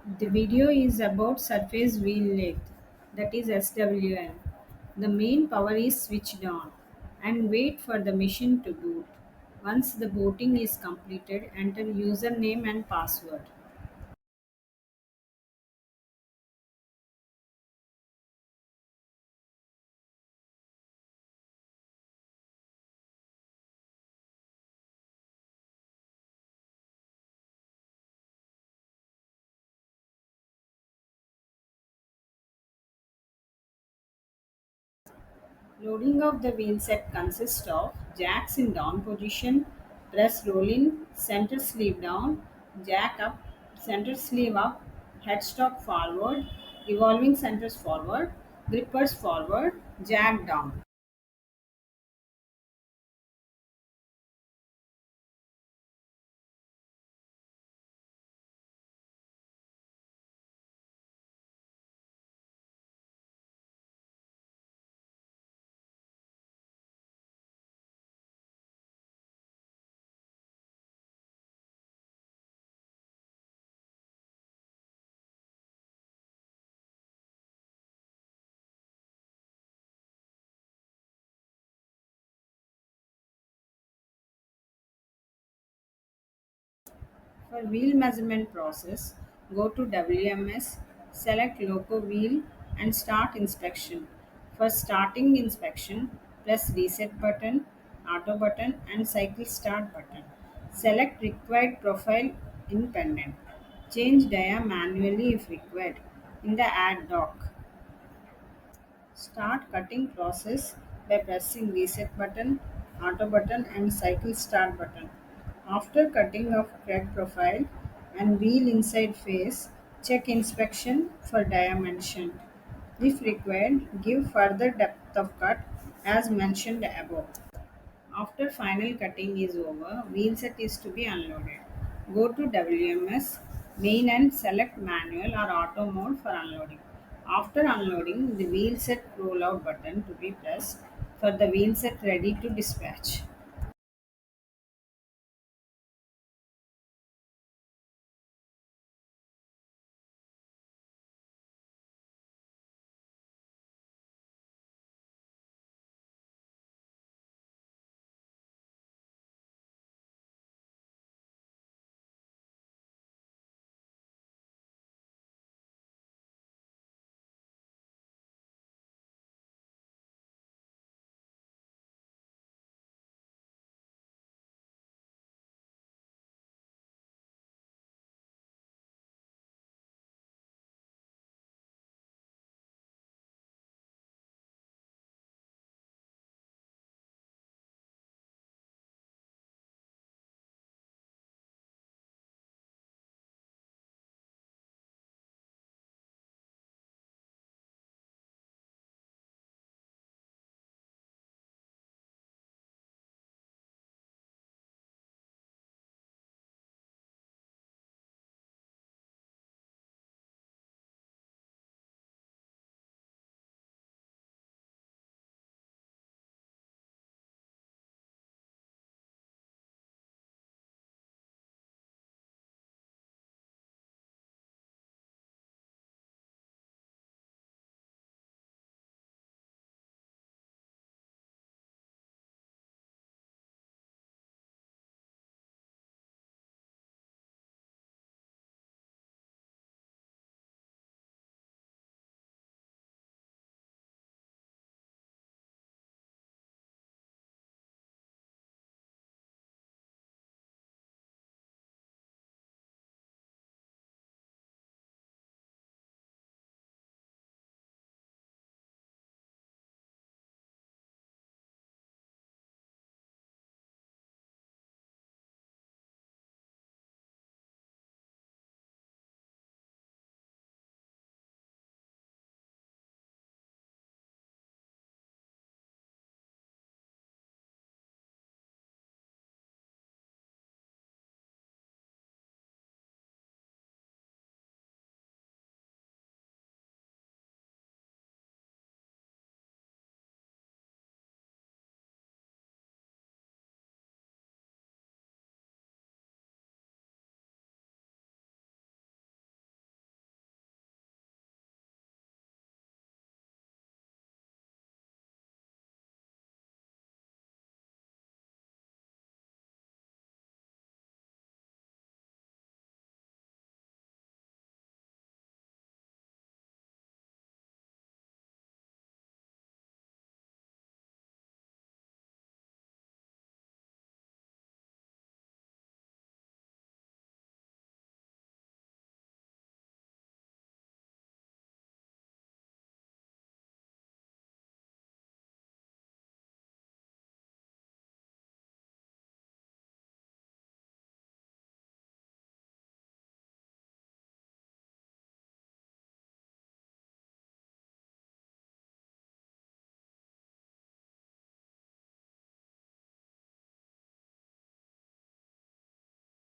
The video is about surface wheel lathe, that is SWL. The main power is switched on and wait for the machine to boot. Once the booting is completed, enter username and password. Loading of the wheelset consists of jacks in down position, press roll in, center sleeve down, jack up, center sleeve up, headstock forward, revolving centers forward, grippers forward, jack down. For wheel measurement process, go to WMS, select loco wheel and start inspection. For starting inspection, press reset button, auto button and cycle start button. Select required profile in pendant. Change dia manually if required in the add dock. Start cutting process by pressing reset button, auto button and cycle start button. After cutting of thread profile and wheel inside face, check inspection for dimension. If required, give further depth of cut as mentioned above. After final cutting is over, wheelset is to be unloaded. Go to WMS main and select manual or auto mode for unloading. After unloading, the wheelset rollout button to be pressed for the wheelset ready to dispatch.